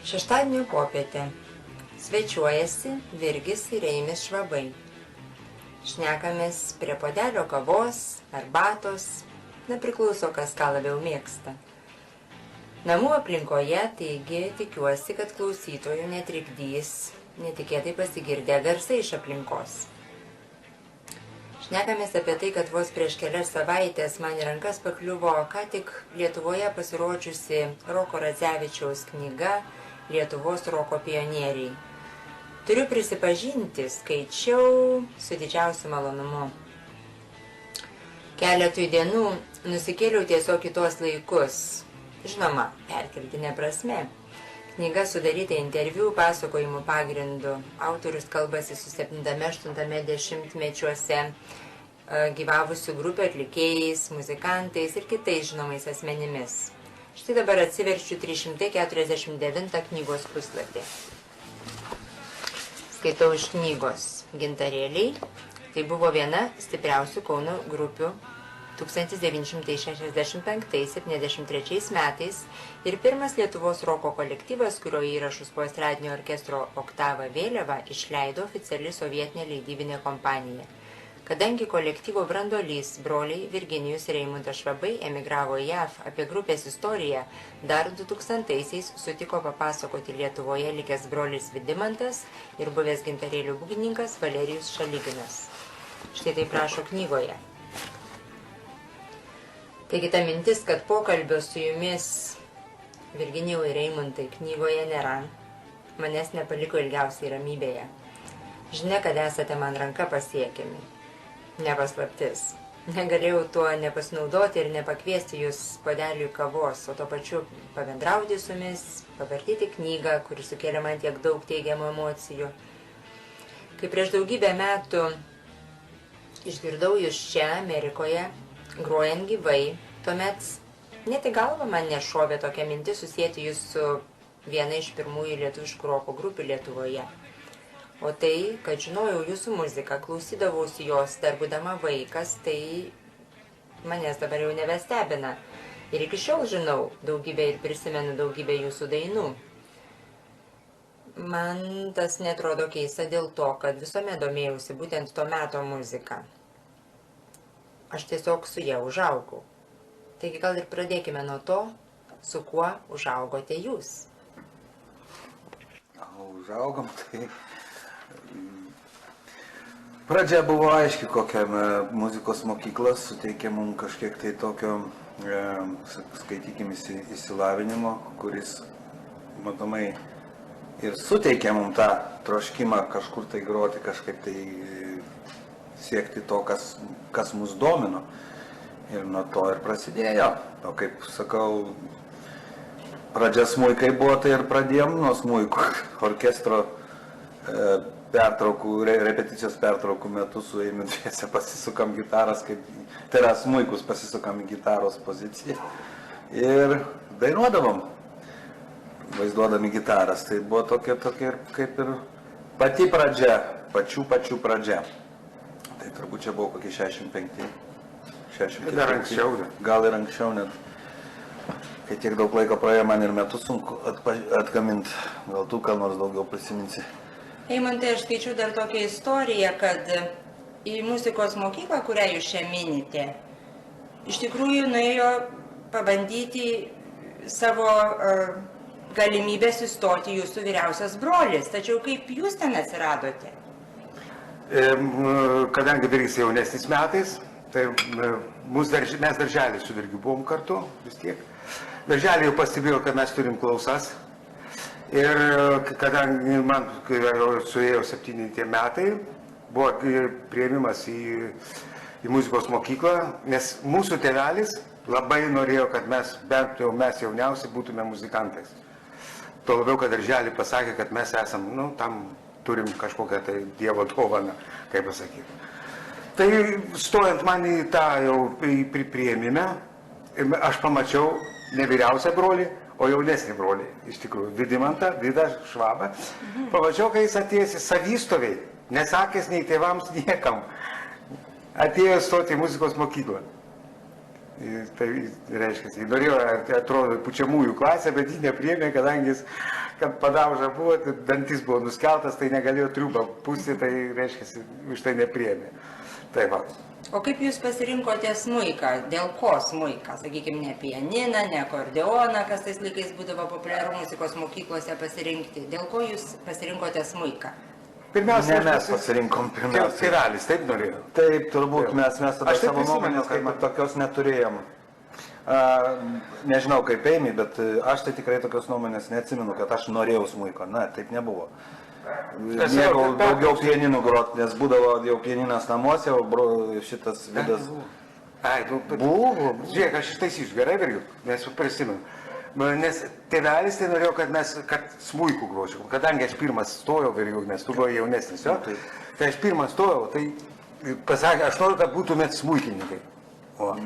Šeštadienio popietė. Svečiuojasi Virgis ir Eimis Švabai. Šnekamės prie puodelio kavos, arbatos, nepriklauso kas ką labiau mėgsta. Namų aplinkoje, taigi tikiuosi, kad klausytojų netrikdys netikėtai pasigirdę garsai iš aplinkos. Šnekamės apie tai, kad vos prieš kelias savaitės man į rankas pakliuvo ką tik Lietuvoje pasirodžiusi Roko Radzevičiaus knyga Lietuvos roko pionieriai. Turiu prisipažinti, skaičiau su didžiausiu malonumu. Keletui dienų nusikėliau tiesiog į tuos laikus. Žinoma, perkeltinė prasme. Knyga sudaryta interviu pasakojimų pagrindu. Autorius kalbasi su 7-8 dešimtmečiuose gyvavusių grupių atlikėjais, muzikantais ir kitais žinomais asmenimis. Štai dabar atsiverčiu 349 knygos puslapį. Skaitau iš knygos Gintarėliai. Tai buvo viena stipriausių Kauno grupių 1965-73 metais ir pirmas Lietuvos roko kolektyvas, kurio įrašus po estradinio orkestro Oktava vėliava išleido oficiali sovietinė leidybinė kompanija. Kadangi kolektyvo branduolys, broliai Virginijus ir Eimuntas Švabai emigravo į JAV, apie grupės istoriją dar 2000-aisiais sutiko papasakoti Lietuvoje likęs brolis Vidimantas ir buvęs Gintarėlių būgnininkas Valerijus Šalyginas. Štai taip rašo knygoje. Taigi ta mintis, kad pokalbio su jumis Virginijau ir Eimuntai knygoje nėra, manęs nepaliko ilgiausiai ramybėje. Žinia, kad esate man ranka pasiekiami. Nepaslaptis. Negalėjau tuo nepasinaudoti ir nepakviesti jūs puodeliui kavos, o to pačiu pabendrauti su jumis, pavartyti knygą, kuri sukėlė man tiek daug teigiamų emocijų. Kai prieš daugybę metų išgirdau jūs čia, Amerikoje, grojant gyvai, tuomet net į galvą man nešovė tokia mintis susijęti jūs su viena iš pirmųjų lietuviškų roko grupių Lietuvoje. O tai, kad žinojau jūsų muziką, klausydavausi jos dar būdama vaikas, tai manęs dabar jau nebestebina. Ir iki šiol žinau daugybę ir prisimenu daugybę jūsų dainų. Man tas netrodo keista dėl to, kad visuomet domėjausi būtent to meto muziką. Aš tiesiog su ja užaugau. Taigi gal ir pradėkime nuo to, su kuo užaugote jūs. Užaugom, tai pradžia buvo aiški, kokią muzikos mokyklas suteikė mums kažkiek tai tokio, skaitykim, įsilavinimo, kuris, matomai, ir suteikė mums tą troškimą kažkur tai groti, kažkaip tai siekti to, kas mus domino. Ir nuo to ir prasidėjo. O kaip sakau, pradžia smuikai buvo, tai ir pradėjom nuo smuikų orkestro pertraukų, repeticijos pertraukų metu su Eimiu dviese pasisukam gitaras, tai yra smuikus pasisukam į gitaros poziciją ir dainuodavom, vaizduodami gitaras. Tai buvo tokia kaip ir pati pradžia, pačių pradžia. Tai turbūt čia buvo kokie 65. Dar anksčiau, gal ir anksčiau net. Kai tiek daug laiko praėjo, man ir metus sunku atgaminti, gal tu ką nors daugiau prisiminsi. Eimantai, aš skaičiu dar tokią istoriją, kad į muzikos mokyklą, kurią jūs čia minite, iš tikrųjų nuėjo pabandyti savo galimybės įstoti jūsų vyriausias brolis. Tačiau kaip jūs ten atsiradote? Kadangi Virgis jaunesnis metais, tai mes darželį su Virgiu buvom kartu vis tiek. Darželį jau pastebėjau, kad mes turim klausas. Ir kadangi man suėjo 7 metai, buvo priėmimas į muzikos mokyklą, nes mūsų tėvelis labai norėjo, kad mes, bent jau mes jauniausi, būtume muzikantais. Tuo labiau, kad darželį pasakė, kad mes esam, tam turim kažkokią tai Dievo dovaną, kaip pasakyti. Tai stojant man į tą jau priėmimą, aš pamačiau ne vyriausią brolį, o jaunesnį brolį, iš tikrųjų, Vidą Švabą. Pamačiau, kai jis atėjęs savystoviai, nesakęs nei tėvams niekam, atėjo stoti į muzikos mokyklą. Tai reiškia, jis norėjo, atrodo, pučiamųjų klasę, bet jį nepriėmė, kadangi jis, kad padauža buvo, tai dantis buvo nuskeltas, tai negalėjo triubą pūsti, tai reiškia, už tai nepriėmė. Tai va. O kaip jūs pasirinkote smuiką? Dėl ko smuiką? Sakykime, ne pianiną, ne akordeoną, kas tais laikais būdavo populiaru muzikos mokyklose pasirinkti. Dėl ko jūs pasirinkote smuiką? Pirmiausia, Ne mes pasirinkom pirmiausia. Tėvelis, taip norėjo. Taip, turbūt mes tada Aš taip savo prisimenu, nuomonės kaip kad ir tokios neturėjom. Nežinau kaip Eimi, bet aš tai tikrai tokios nuomonės neatsimenu, kad aš norėjau smuiko. Na, taip nebuvo. Mėgau daugiau pianinų grot, nes būdavo jau pianinas namuose, o šitas Vidas... Ai, Buvo. Žiūrėk, aš ištaisysiu, gerai, Virgiu, nes prisimenu. Nes tėvelis tai norėjo, kad smuikų gročiau. Kadangi aš pirmas stojau, Virgiu, nes tu buvai jaunesnis, jo? Tai aš pirmas stojau, tai pasakė, aš noriu, kad būtumėt smuikininkai. O.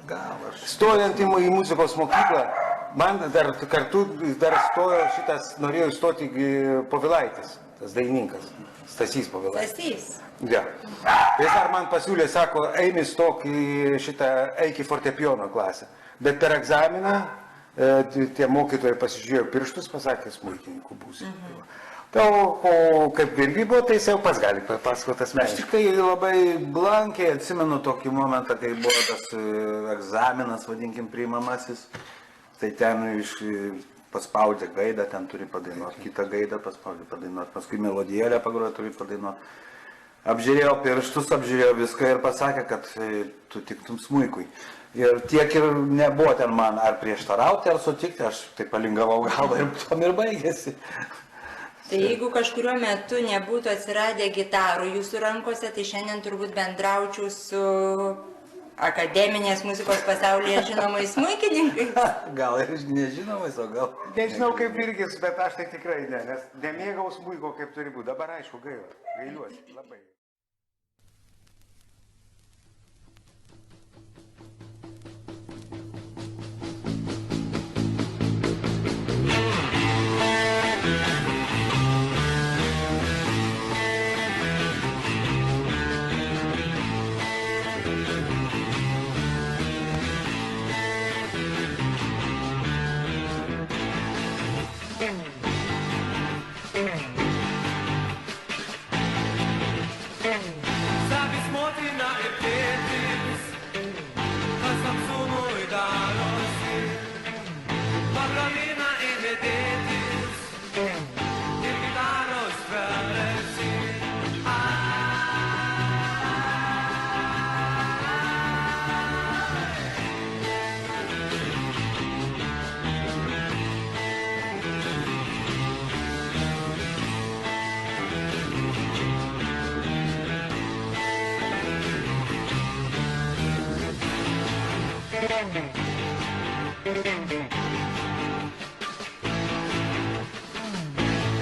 Gal aš... Stojant į muzikos mokyklą, man dar kartu stojo šitas, norėjo įstoti Povilaitis, tas dainininkas, Stasys Povilaitis. Stasys. Ja. Jis dar man pasiūlė, sako, Eimi stok į šitą, eik į fortepijono klasę. Bet per egzaminą tie mokytojai pasižiūrėjo pirštus, pasakė, smuikininkų būsi. O kaip Virgi buvo, tai jis jau pas gali papasakoti Aš asmeniškai. tik tai labai blankiai atsimenu tokį momentą, kai buvo tas egzaminas, vadinkim, priimamasis. Tai ten paspaudė gaidą, ten turi padainuoti, kitą gaidą paspaudė padainuoti, paskui melodėlę pagrojo, turi padainuoti. Apžiūrėjau pirštus, apžiūrėjau viską ir pasakė, kad tu tiktum smuikui. Ir tiek ir nebuvo ten man ar prieštarauti, ar sutikti, aš taip palingavau galvą ir tam ir baigėsi. Tai jeigu kažkuriuo metu nebūtų atsiradę gitarų jūsų rankose, tai šiandien turbūt bendraučiau su akademinės muzikos pasaulyje žinomais smuikininkais. Gal ir nežinomais, o gal... Nežinau kaip Virgis, bet aš tai tikrai ne, nes nemėgau smuiko kaip turi būti. Dabar aišku, gailiuosi labai. Sabis motina ir tėtis, kas tam sūnui darosi, pagamina ėmė dėtis ir gitaros versi.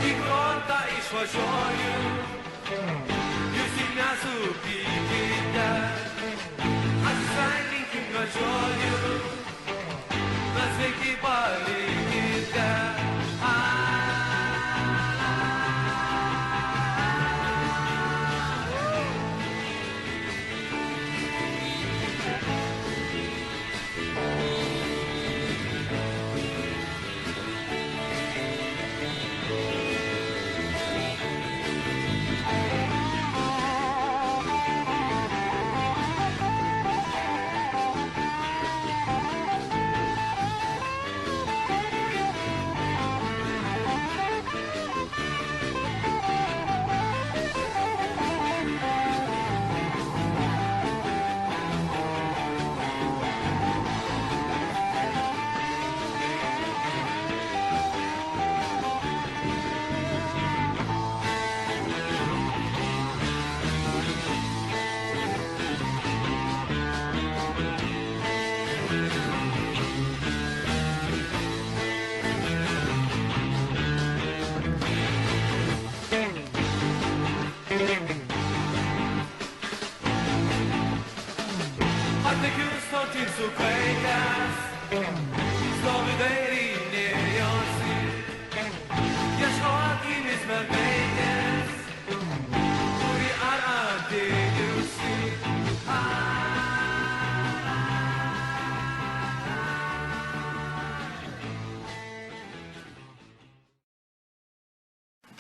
Į grontą išvažiuoju, jūs tik nesupykite, atsisveikinkim gražiuoju, na sveiki palikite.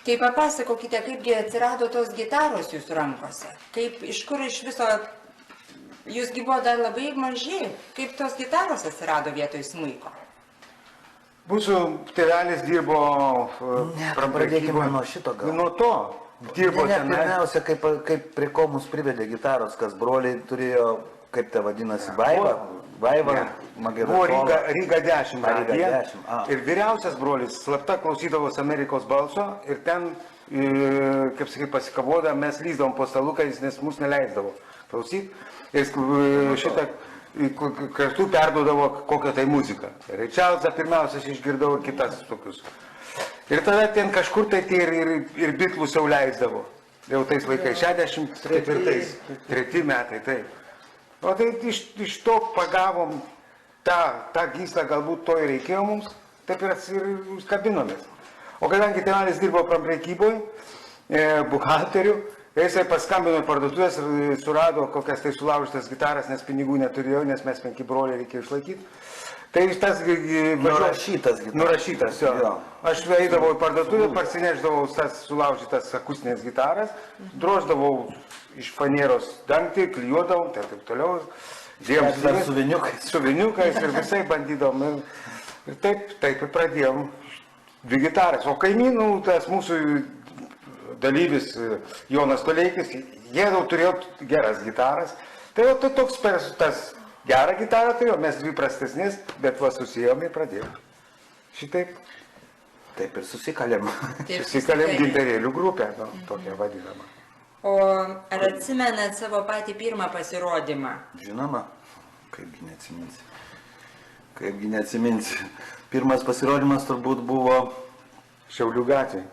Tai papasakokite, kaipgi atsirado tos gitaros jūsų rankose. Iš kur iš viso, jūsgi buvo dar labai maži, kaip tos gitaros atsirado vietoj smuiko? Mūsų tėvelis dirbo Pradėkime nuo šito gal. Nuo to dirbo Ne, tenai. pirmiausia, kaip prie ko mus privedė gitaros, kas broliai turėjo, kaip tai vadinasi, Vaiva, Ne. Buvo Ryga 10 Ryga radija. 10, Ir vyriausias brolis slapta klausydavos Amerikos balso ir ten, kaip sakai, pasikaboda, mes lyzdavom po stalukais, nes mus neleisdavo klausyti. Ir šitą kartu perduodavo kokią tai muziką. Ir Čarlzą pirmiausia aš išgirdau ir kitas tokius. Ir tada ten kažkur tai ir Bitlus jau leisdavo. Jau tais laikais, 63 metai, taip. O tai iš to pagavom tą gyslą, galbūt to ir reikėjo mums, taip ir kabinomės. O kadangi tėvelis dirbo prekyboje, buhalteriu, jisai paskambino į parduotuvės ir surado kokias tai sulaužytas gitaras, nes pinigų neturėjau, nes mes 5 broliai reikėjo išlaikyti. Tai tas Nurašytas gitaras. Nurašytas, jo. Aš eidavau į parduotuvę, parsineždavau tas sulaužytas akustinės gitaras, droždavau iš fanieros dangtį, klijuodavau, tai taip toliau. Su viniukais ir visai bandydavom. Ir taip ir pradėjom 2 gitaras. O kaimynų, tas mūsų dalyvis Jonas Toleikis, jie jau turėjo geras gitaras. Tai jau toks tas gerą gitarą turėjo, mes 2 prastesnės, bet va susijom ir pradėjom. Šitaip. Taip ir susikalėm. Susikalėm gintarėlių grupę, tokia vadinama. O ar atsimenat savo patį pirmą pasirodymą? Žinoma, kaipgi neatsiminsi. Pirmas pasirodymas turbūt buvo Šiaulių gatvėje.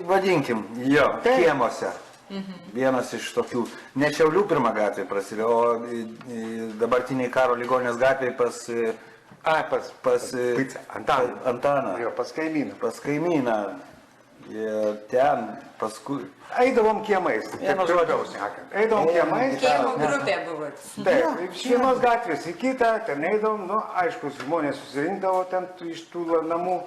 Vadinkim, kiemuose. Vienas iš tokių, ne Šiaulių pirmą gatvė prasidėjo, o dabartiniai Karo ligoninės gatvėje pas Antaną. Jo, pas kaimyną. Pas kaimyną. Ir ten paskui. Eidavom kiemais, taip labiau sakant. Eidavom kiemais. Kiemo grupė buvot. Taip, iš vienos gatvės į kitą, ten eidavom, aišku, žmonės susirinkdavo ten iš tų namų.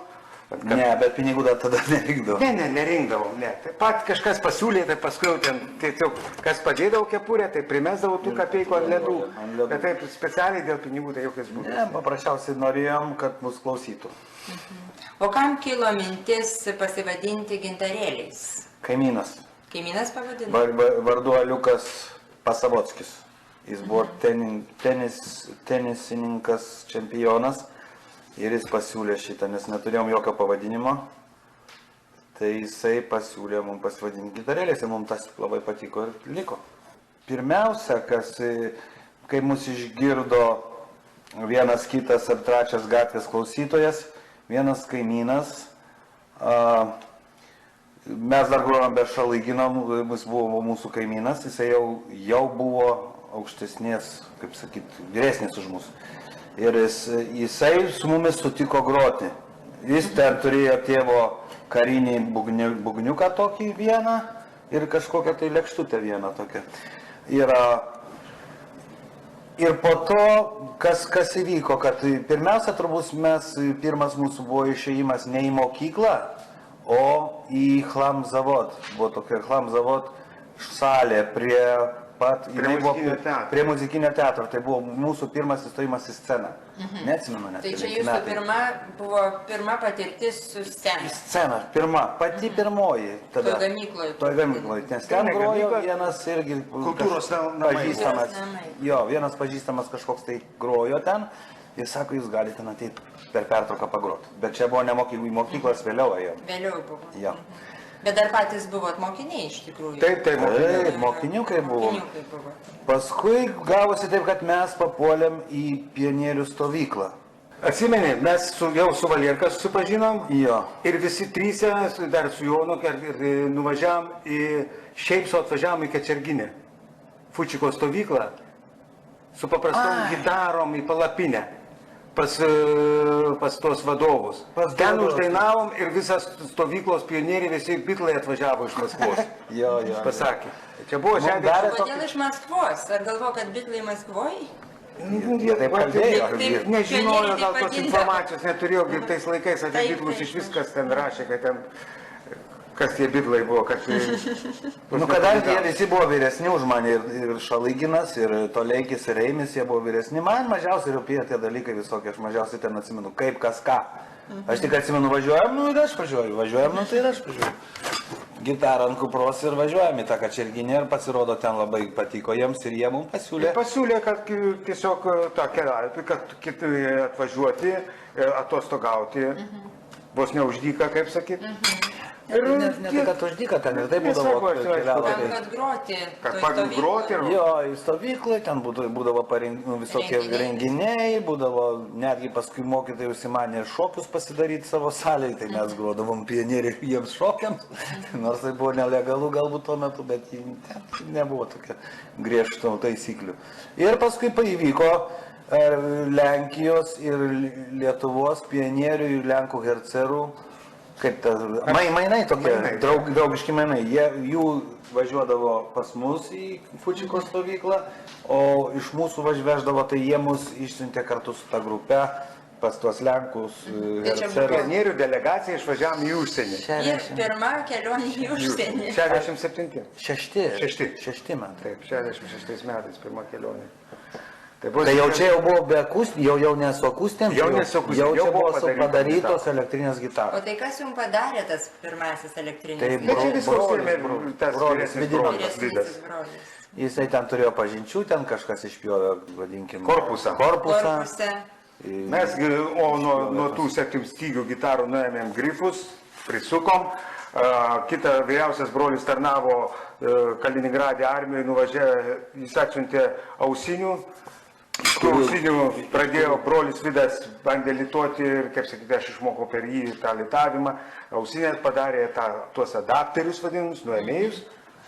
Ne, bet pinigų tada nerinkdavo. Ne, nerinkdavom, ne. Taip pat kažkas pasiūlė, tai paskui jau ten, tiesiog, kas padėdavo kepurę, tai primesdavo tų kapeikų ant ledų. Bet taip specialiai dėl pinigų tai jokiais būdais. Ne, paprasčiausiai norėjom, kad mus klausytų. O kam kilo mintis pasivadinti gintarėliais? Kaimynas. Kaimynas pavadino? Vardu Aliukas Pasavockis. Jis buvo tenisininkas, čempionas ir jis pasiūlė šitą, nes neturėjom jokio pavadinimo. Tai jisai pasiūlė mums pasivadinti gitarėliais ir mums tas labai patiko ir liko. Pirmiausia, kai mus išgirdo vienas kitas ar trečias gatvės klausytojas, vienas kaimynas, mes dar grojom be Šalaiginom, jis buvo mūsų kaimynas, jisai jau buvo aukštesnės, kaip sakyt, vyresnis už mūsų. Ir jisai su mumis sutiko groti. Jis ten turėjo tėvo karinį bugniuką tokį vieną ir kažkokią tai lėkštutę vieną tokią. Ir po to, kas įvyko, kad pirmiausia, turbūt pirmas mūsų buvo išėjimas ne į mokyklą, o į Chlamzavod. Buvo tokia Chlamzavod salė prie muzikinio teatro. Tai buvo mūsų pirmas įstojimas į sceną. Neatsimenu net. Tai čia jūsų buvo pirma patirtis su scena. Scena, pati pirmoji. Toj gamykloje. Toj gamykloje. Nes ten grojo vienas irgi kultūros pažįstamas. Jo, vienas pažįstamas kažkoks tai grojo ten. Ir sako, jūs galite ateiti per pertrauką pagroti. Bet čia buvo ne mokyklos, vėliau ėjo. Vėliau buvo. Jo. Bet dar patys buvot mokiniai iš tikrųjų. Taip, mokiniukai buvo. Paskui gavosi taip, kad mes papuolėm į pionierių stovyklą. Atsimeni, mes jau su Valierka susipažinom. Jo. Ir visi 3 dar su Jonu nuvažiavam šiaip su atvažiavam į Kačerginę. Fučiko stovyklą. Su paprastom gitarom į palapinę. Pas tos vadovus. Ten uždainavom ir visas stovyklos pionieriai, visi bitlai atvažiavo iš Maskvos. Jo. Pasakė. Čia buvo Kodėl iš Maskvos? Ar galvo, kad bitlai Maskvoj? Taip kalbėjo. Nežinojo, gal tos informacijos neturėjo, tais laikais apie bitlus iš viskas ten rašė, kad ten Kas tie bitlai buvo, kas... Nu, kadangi jie visi buvo vyresni už mane ir Šalyginas, ir Toleikis, ir Eimis, jie buvo vyresni, man mažiausiai rūpėjo tie dalykai visokie, aš mažiausiai ten atsimenu, kaip kas ką. Aš tik atsimenu, važiuojam, nu ir aš važiuoju, važiuojam, nu tai ir aš važiuoju. Gitarą ant kupros ir važiuojam į tą Kačerginę ir pasirodo ten labai patiko jiems ir jie mums pasiūlė. Pasiūlė, kad tiesiog tą kelialapį, kad kiti atvažiuoti, atostogauti, vos neuždyka, kaip sakyt. Ir ne tai, kad uždyka ten ir tai būdavo kelialapiai. Kad groti. Kad groti ir... Jo, į stovyklą, ten būdavo visokie renginiai, būdavo netgi paskui mokytojai užsimanė šokius pasidaryti savo salėje, tai mes grodavom pionieriai jiems šokiams, nors tai buvo nelegalu galbūt tuo metu, bet nebuvo tokia griežtų taisyklių. Ir paskui pavyko Lenkijos ir Lietuvos pionierių ir Lenkų hercerų, kaip ta, mainai tokie, draugiški mainai, jų važiuodavo pas mus į Fučiko stovyklą, o iš mūsų veždavo, tai jie mus išsiuntė kartu su ta grupe pas tuos Lenkus hercerų. Pionierių delegacija išvažiavom į užsienį. Ir pirma kelionė į užsienį. 67. Šešti man. Taip, 66 metais pirma kelionė. Tai jau čia jau buvo be akustinių, jau ne su akustėm, jau čia buvo padarytos elektrinės O gitaros. tai kas jums padarė tas pirmasis elektrinis Tai brolis Vidimantas. vyresnysis brolis? Jisai ten turėjo pažinčių, ten kažkas išpjovė, vadinkim, Korpusą. Korpuse. Mes nuo tų 7 stygių gitarų nuėmėm grifus, prisukom. Kita vyriausias brolis tarnavo Kaliningradė armijoje, nuvažiavė, jis atsiuntė ausinių. Tų ausinių pradėjo brolis Vidas, bandė lituoti ir, kaip sakyti, aš išmokau per jį tą litavimą. Ausinės padarė tuos adapterius vadinamus, nuėmėjus.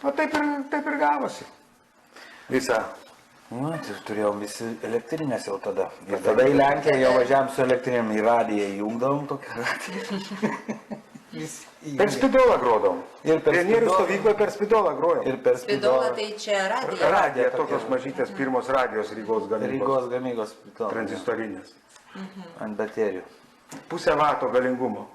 O taip ir gavosi. Visą. Nu, tai turėjom visi elektrinės jau tada. Ir tada į Lenkiją jau važiavam su elektrinėm, į radiją įjungdavom tokią radiją. Per Spidolą grodom. Ir per Pionierių stovykloje per Spidolą grojom. Ir per Spidolą tai čia radija. Radija, tokios mažytės pirmos radijos Rygos gamybos. Rygos gamybos Spidolą. Tranzistorinės. Ant baterijų. Pusę vato galingumo.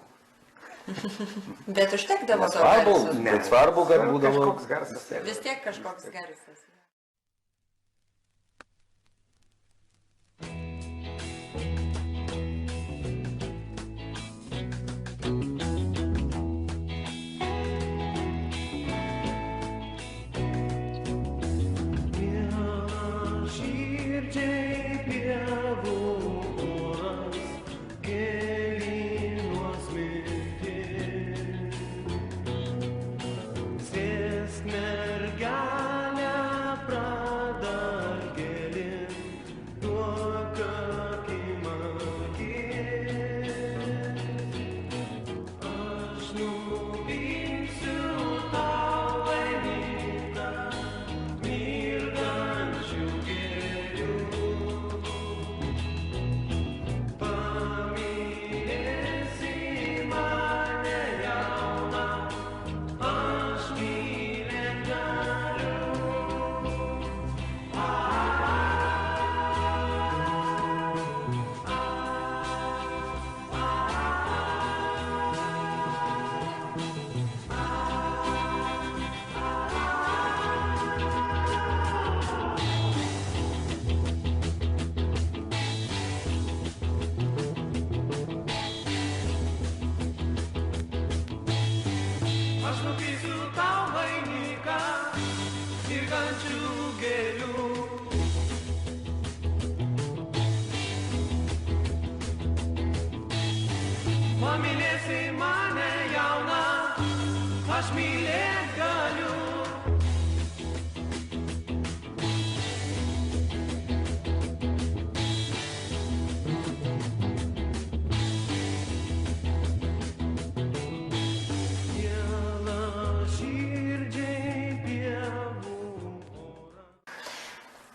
Bet užtekdavo to Svarbu, garso. bet svarbu, kad būdavo... Kažkoks garsas. Vis tiek kažkoks garsas. Pamylėsi mane jauną, aš mylėt galiu.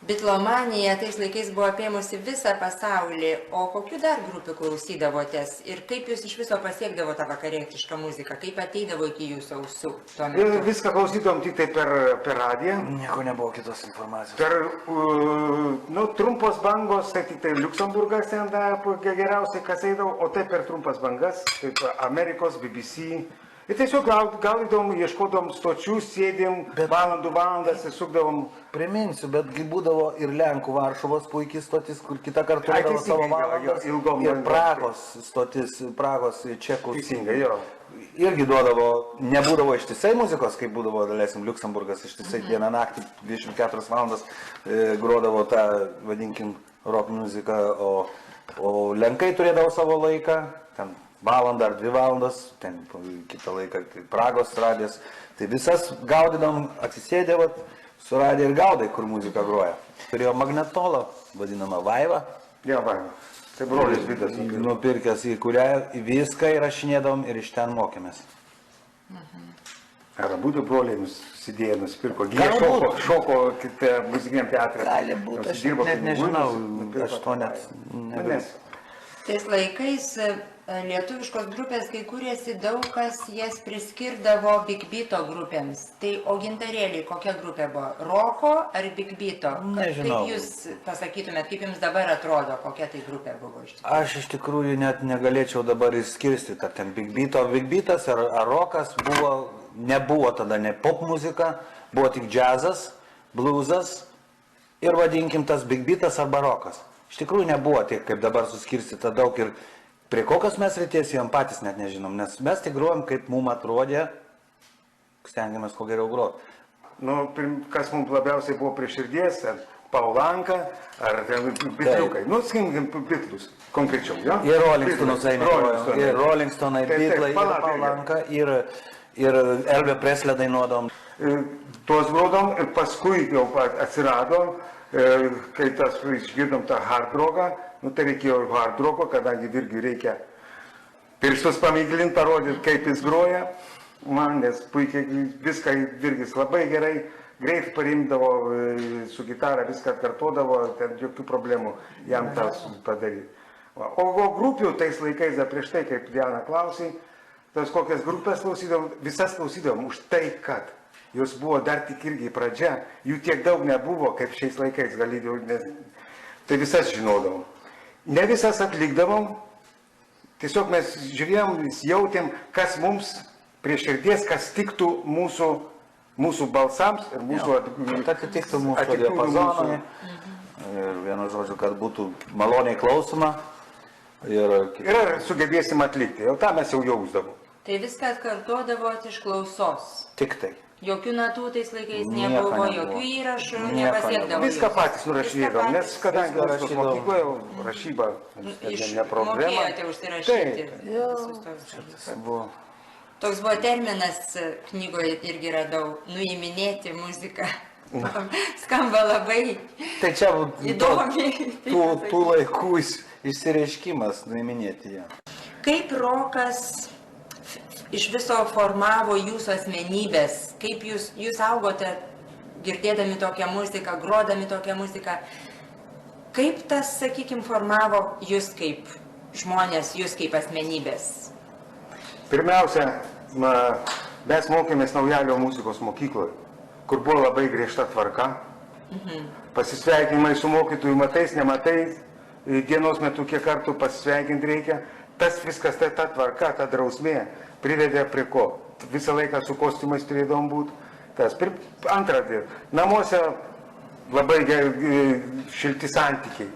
Bitlomanija tais laikais buvo apėmusi visą pasaulį, o kokių dar grupių klausydavotės ir kaip jūs iš viso pasiekdavo tą vakarietišką muziką, kaip ateidavo iki jūsų ausų tuo metu? Viską klausydavom tik tai per radiją. Nieko nebuvo kitos informacijos. Per trumpos bangos, tai tik tai Liuksemburgas ten geriausiai kas eidavo, o tai per trumpas bangas, kaip Amerikos, BBC, Ir tiesiog gaudydavom, ieškodom stočių, sėdėm, valandas, įsukdavom. Priminsiu, betgi būdavo ir Lenkų Varšuvos puikiai stotis, kur kitą kartą turėdavo savo valandas. Ir Prahos stotis, Prahos čekų. Teisingai, jo. Irgi duodavo, nebūdavo ištisai muzikos, kaip būdavo, dalesim, Liuksemburgas ištisai dieną naktį, 24 valandas grodavo tą, vadinkim, rock muziką, o Lenkai turėdavo savo laiką, ten valandą ar 2 valandas, ten kitą laiką Pragos radijas, tai visas gaudydam, atsisėdė, suradė ir gaudai, kur muzika groja. Turėjo magnetolą, vadinamą Vaivą. Ja, Vaiva. Tai brolis Vidas. Nupirkęs į kurią viską įrašinėdavom ir iš ten mokėmės. Ar būtų broliai nusidėję, nusipirko, šoko kitą muzikiniam teatrą. Gali būti, aš net nežinau, aš to net nežinau. Tais laikais lietuviškos grupės, kai kūrėsi daug kas jas priskirdavo Big Beato grupėms. Tai o gintarėliai, kokia grupė buvo? Roko ar Big Beato? Nežinau. Kaip jūs pasakytumėt, kaip jums dabar atrodo, kokia tai grupė buvo iš tikrųjų? Aš iš tikrųjų net negalėčiau dabar išskirstyti, ar ten Big Beato. Big Beatas ar rokas nebuvo tada ne pop muzika, buvo tik džiazas, bluesas ir vadinkim tas Big Beatas arba rokas. Iš tikrųjų nebuvo tiek, kaip dabar suskirstyta daug ir prie kokios mes ryties jom patys net nežinom, nes mes tik grojom, kaip mums atrodė, stengiamės kuo geriau groti. Nu, kas mums labiausiai buvo prie širdies, ar Paulanka, ar Bitliukai. Nu, skinkim Bitlus, konkrečiau, jo? Ir Rollingstonus eina, ir Rollingstonai, Bitlai, ir Paulanka, ir Elvio Presley dainuodom. Tuos grodom ir paskui jau atsirado, kai tas išgirdom tą hard roką, nu tai reikėjo hard roko, kadangi Virgiui reikia pirštus pamėgilinti, parodyti, kaip jis groja. Man, nes puikiai viską Virgis labai gerai, greit parimdavo su gitara, viską atkartodavo, ten jokių problemų jam tas padaryti. O grupių tais laikais, dar prieš tai, kaip Diana klausė, tas kokias grupės klausydavom, visas klausydavom už tai, kad jos buvo dar tik irgi pradžia, jų tiek daug nebuvo, kaip šiais laikais galėdavau, tai visas žinodavom. Ne visas atlikdavom, tiesiog mes žiūrėjom, jautėm, kas mums prie širdies, kas tiktų mūsų balsams ir mūsų atitiktų mūsų diapazonui. Ir vienu žodžiu, kad būtų maloniai klausoma. Ir sugebėsim atlikti, jau tą mes jau jausdavom. Tai viską atkartodavot iš klausos. Tik tai. Jokių natų tais laikais nebuvo, jokių įrašų nepasiekdavo. Viską patys nurašydavom, nes kadangi rašybos mokykloje rašyba ne problema. Mokėjote užsirašyti. Toks buvo terminas knygoje, irgi radau, nuiminėti muziką. Skamba labai įdomiai. Tų laikų išsireiškimas, nuiminėti ją. Kaip rokas iš viso formavo jūsų asmenybės, kaip jūs augote girdėdami tokią muziką, grodami tokią muziką, kaip tas, sakykime, formavo jūs kaip žmonės, jūs kaip asmenybės? Pirmiausia, mes mokėmės Naujalio muzikos mokykloje, kur buvo labai griežta tvarka. Pasisveikinimai su mokytojų matais, nematais, dienos metu kiek kartų pasisveikinti reikia. Tas viskas, ta tvarka, ta drausmė privedė prie ko. Visą laiką su kostiumais turėdavom būti. Antrą, namuose labai šilti santykiai.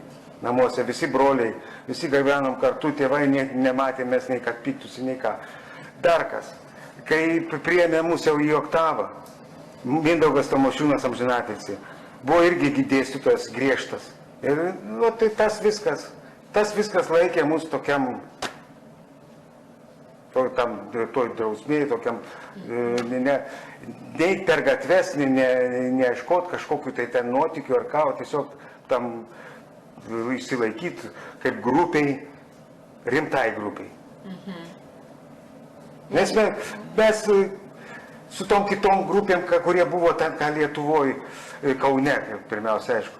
Namuose visi broliai, visi gyvenom kartu, tėvai nematė mes nei kad piktųsi, nei ką. Dar kas, kai priėmė mus jau į oktavą, Mindaugas Tamošiūnas amžinatilsį, buvo irgi dėstytojas griežtas. Ir tai tas viskas laikė mus tokiam toj drausmėje, tokiam, nei per gatves, neieškot kažkokiu tai ten nuotikiu ar ką, o tiesiog tam išsilaikyti kaip grupiai, rimtai grupiai. Nes mes su tom kitom grupėm, kurie buvo ten, ką Lietuvoje, Kaune, pirmiausia, aišku,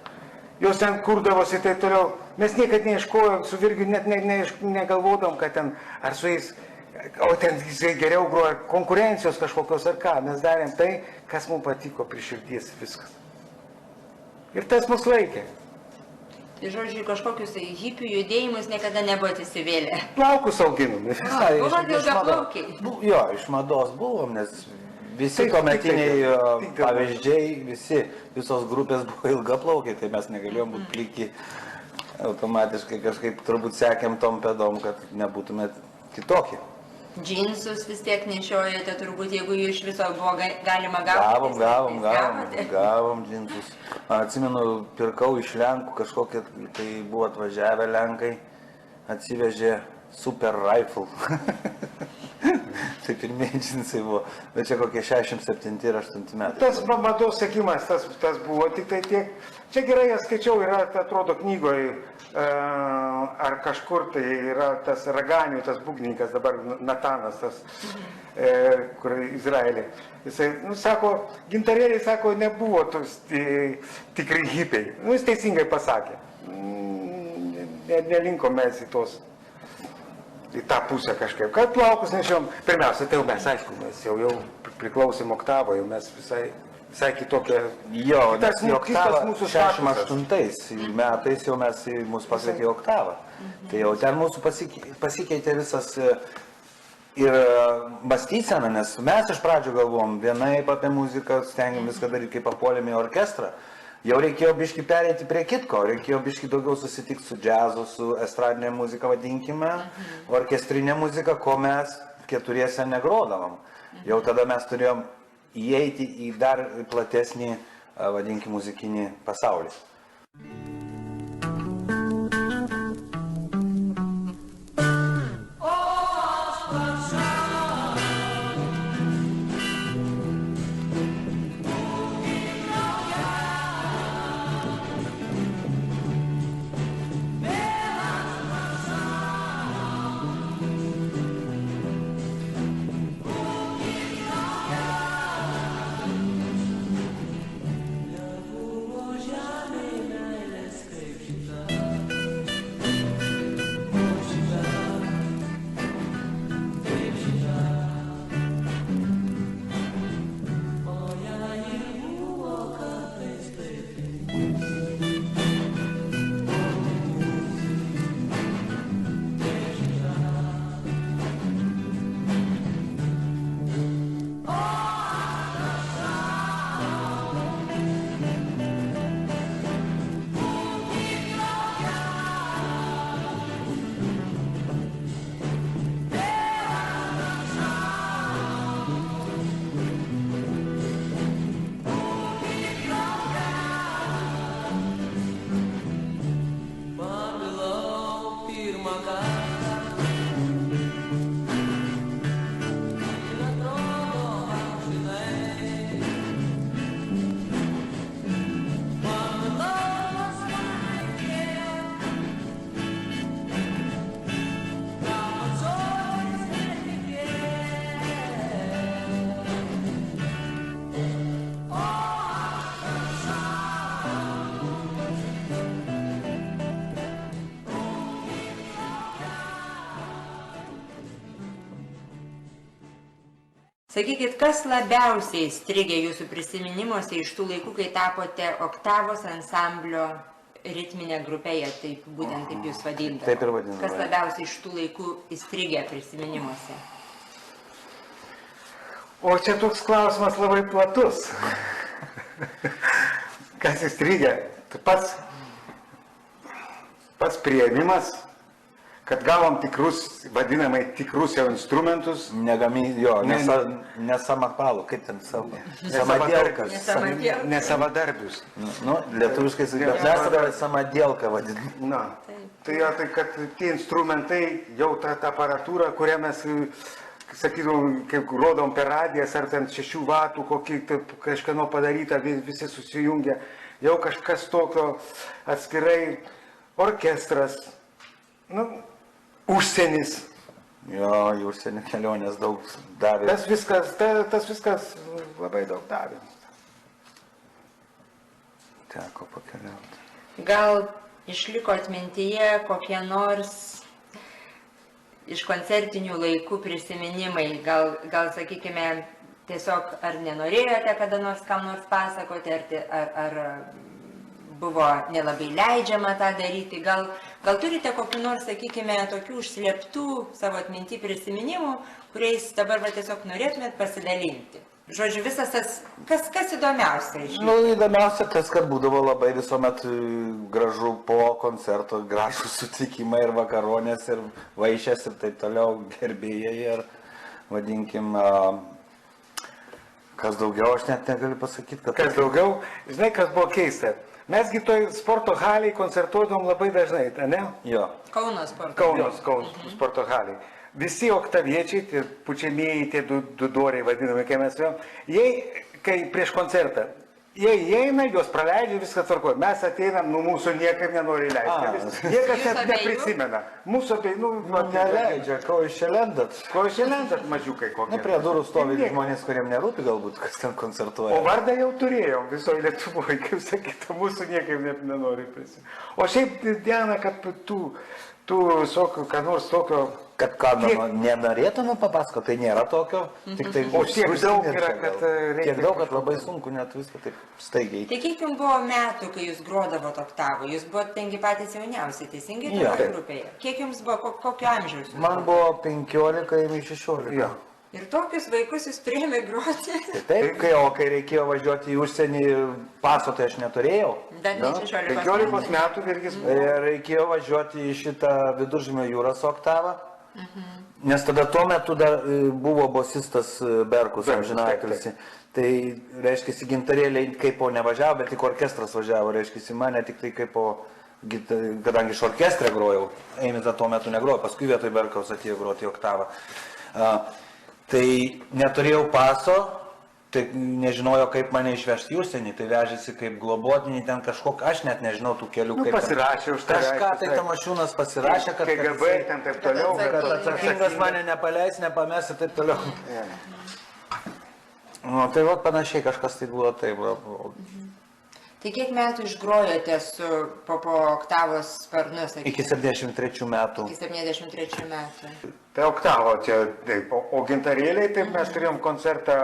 jos ten kurdavosi tai toliau, mes niekad neieškojom, su Virgiu net negalvodom, kad ten, ar su jais, o ten jisai geriau groja, konkurencijos kažkokios ar ką, mes darėm tai, kas mums patiko prie širdies viskas. Ir tas mus laikė. Tai žodžiu, kažkokius hipių judėjimus niekada nebuvote įsivėlę. Plaukus auginom. Buvo ilgaplaukiai. Jo, iš mados buvom, nes visi Taip, tuometiniai tik tai. pavyzdžiai, visos grupės buvo ilgaplaukiai, tai mes negalėjom būti pliki. Automatiškai kažkaip turbūt sekėm tom pėdom, kad nebūtumėt kitokie. Džinsus vis tiek nešiojate, turbūt, jeigu jų iš viso buvo galima gauti. Gavom džinsus. Atsimenu, pirkau iš Lenkų kažkokie, kai buvo atvažiavę Lenkai, atsivežė Super Rifle. Tai pirmieji džinsai buvo, bet čia kokie 67 ir 8 metai. Tas mados sekimas, tas buvo tik tai tiek. Čia gerai, aš skaičiau, yra, atrodo, knygoje, ar kažkur tai yra tas Raganių, tas būgnininkas, dabar Natanas, tas, kur Izraelį. Jisai, sako, gintarėliai, sako, nebuvo tos tikrai hipiai. Jis teisingai pasakė. Nelinkom mes į tą pusę kažkaip. Kad plaukus nešiom, pirmiausia, tai jau mes, aišku, mes jau priklausėm Oktavą, jau mes visai kitokie. Jo, tas mūsų 68 metais jau mes mus pakvietė į Oktavą. Tai jau ten mūsų pasikeitė visas ir mąstysena, nes mes iš pradžių galvom vienaip apie muziką, stengiam viską daryti, kaip papuolėm į orkestrą. Jau reikėjo biškį pereiti prie kitko, reikėjo biškį daugiau susitikti su džiazu, su estradinė muzika, vadinkime, orkestrinė muzika, ko mes keturiese negrodavom. Jau tada mes turėjom įeiti į dar platesnį, vadinkime, muzikinį pasaulį. Sakykit, kas labiausiai strigė jūsų prisiminimuose iš tų laikų, kai tapote Oktavos ansamblio ritminė grupė, taip būtent taip jūs vadindavo? Taip ir vadindavo. Kas labiausiai iš tų laikų įstrigė prisiminimuose? O čia toks klausimas labai platus. Kas įstrigė? Pats priėmimas, kad gavom tikrus, vadinamai tikrus jau instrumentus. Nesamapalų, kaip ten savo. Nesavadarbius. Lietuviškai sakyti, bet mes tada samadėlką vadiname. Tai kad tie instrumentai, jau ta aparatūra, kurią mes, sakytum, kaip rodom per radijas, ar ten 6 vatų, kažkano padaryta, visi susijungia, jau kažkas tokio atskirai, orkestras, užsienis. Jo, į užsienį kelionės daug davė. Tas viskas labai daug davė. Teko pakeliauti. Gal išliko atmintyje kokie nors iš koncertinių laikų prisiminimai, gal sakykime, tiesiog ar nenorėjote kada nors kam nors pasakoti, ar buvo nelabai leidžiama tą daryti. Gal turite kokių nors, sakykime, tokių užslėptų savo atmintį prisiminimų, kuriais dabar tiesiog norėtumėt pasidalinti? Žodžiu, visas tas, kas įdomiausia iš jų? Įdomiausia tas, kad būdavo labai visuomet gražu po koncerto, gražų sutikimai ir vakaronės, ir vaišės, ir taip toliau, gerbėjai, ir vadinkim, kas daugiau, aš net negaliu pasakyti, kad... Kas daugiau, žinai, kas buvo keista. Mesgi toj sporto haliai koncertuodom labai dažnai, ne? Jo. Kauno sporto. Kauno sporto haliai. Visi oktaviečiai, tie pučiamieji, tie du doriai vadinami, kai mes vėl, jie, kai prieš koncertą, jie įeina, juos praleidžia, viską tvarkoja. Mes ateinam, mūsų niekaip nenori leisti. Niekas net neprisimena. Mūsų abejo, Neleidžia, ko iš čia lendat. Ko iš čia lendat, mažiukai kokie. Prie durų stovi žmonės, kuriem nerūpi galbūt, kas ten koncertuoja. O vardą jau turėjom visoje Lietuvoje, kaip sakyta, mūsų niekaip nenori prisimena. O šiaip, Diana, kad tų ką nors tokio... Kad ką nenorėtume papasakoti, tai nėra tokio. Tik tai o tiek daug yra, kad reikia... Tiek daug, kad labai sunku net viską taip staigiai. Tai kiek jums buvo metų, kai jūs grodavot oktavą? Jūs buvote tengi patys jauniausi, teisingai toje grupėje? Kiek jums buvo, kokio amžiaus? Man buvo 15 ir 16. Jo. Ir tokius vaikus jūs priėmė groti? Taip, kai reikėjo važiuoti į užsienį, paso tai aš neturėjau. Bet ne 16 metų irgi. Reikėjo važiuoti į šitą Viduržemio jūros oktavą. Nes tada tuo metu dar buvo bosistas Berkus, amžinatilsį. Tai, reiškia, gintarėliai kaip po nevažiavo, bet tik orkestras važiavo, reiškia, mane tik tai kaip po, kadangi iš orkestre grojau, Eimita tuo metu negrojo, paskui vietoj Berkaus atėjo groti oktavą. Tai neturėjau paso, tai nežinojo, kaip mane išvežti į užsienį, tai vežėsi kaip globotinį ten kažkokį, aš net nežinau tų kelių, kaip... Pasirašė už tave. Kažką tai Tamašiūnas pasirašė, kad... KGB ten taip toliau, kad atsakingas mane nepaleis, nepames ir taip toliau. Nu, tai va panašiai kažkas tai buvo taip. Tai kiek metų išgrojote su po oktavos sparnu, sakykime? Iki 73 metų. Iki 73 metų. Tai oktavo čia, taip, o gintarėliai, taip mes turėjom koncertą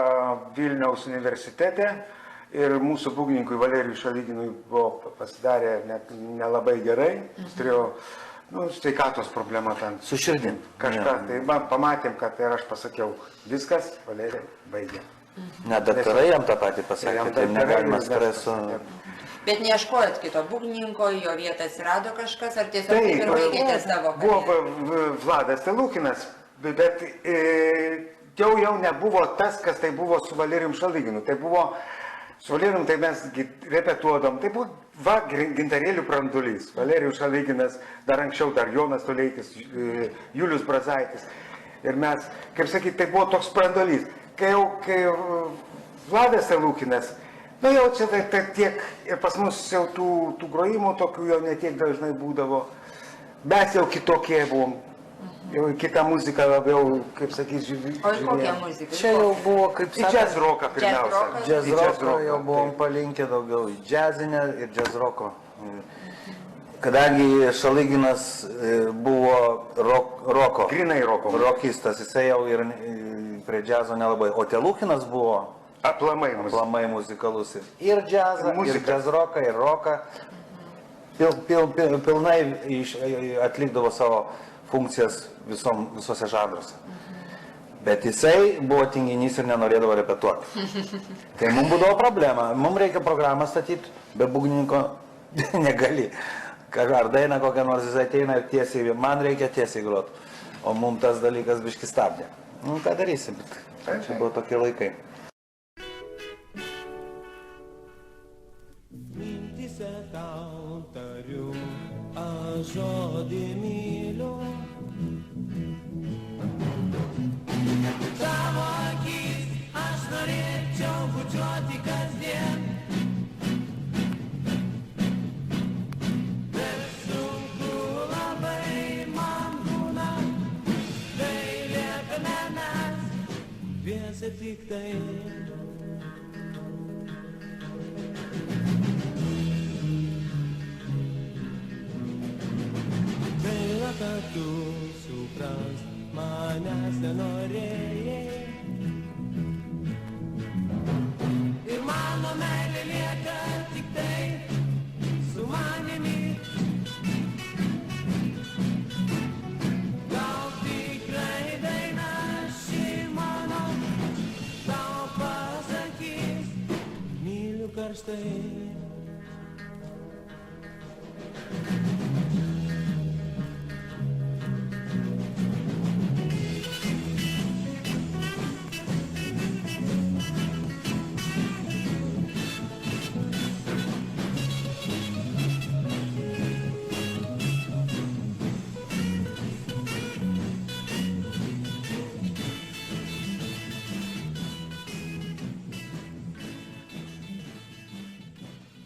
Vilniaus universitete ir mūsų būgnininkui Valerijui Šalyginui buvo pasidarė nelabai gerai, jis turėjo sveikatos problemą ten. Su širdim. Kažką, tai man pamatėm, kad ir aš pasakiau, viskas, Valerija, baigė. Ne, daktarai jam tą patį pasakė, tai negalima streso. Bet neieškojot kito būgnininko, jo vietą atsirado kažkas, ar tiesiog taip ir baigėte savo karjerą? Buvo Vladas Telukinas, bet jau nebuvo tas, kas tai buvo su Valerijum Šalyginu. Tai buvo, su Valerijum tai mes repetuodom, tai buvo gintarėlių brandulys. Valerijus Šalyginas, dar anksčiau, dar Jonas Toleikis, Julius Brazaitis. Ir mes, kaip sakyti, tai buvo toks brandulys. Kai Vladas Telukinas, jau čia tai tiek, ir pas mus jau tų grojimų tokių jau netiek dažnai būdavo. Mes jau kitokie buvom, jau kitą muziką labiau, kaip sakys, žiūrėjom. O į kokią muziką? Čia jau buvo, kaip sakant, į jazz rocką pirmiausia. Jazz rocką jau buvom palinkę daugiau į jazzinę ir jazz rocko. Kadangi Šalyginas buvo roko. Grinai roko. Rokistas, jisai jau ir prie džiazo nelabai. O Telukinas buvo aplamai muzikalus. Ir džiazą, ir jazz roką, ir roką. Pilnai atlikdavo savo funkcijas visose žanruose. Bet jisai buvo tinginys ir nenorėdavo repetuoti. Tai mums būdavo problema. Mums reikia programą statyti, be būgnininko negali. Ar daina kokią nors, jis ateina ir tiesiai, man reikia tiesiai groti. O mums tas dalykas biški stabdė. Nu, ką darysim, bet čia buvo tokie laikai. Mintise tau tariu, aš žodį myliu. Tavo akis aš norėčiau bučiuoti kasdien. Tik tai gaila, kad tu supras manęs nenorėjai ir mano meilė lieka tik tai štai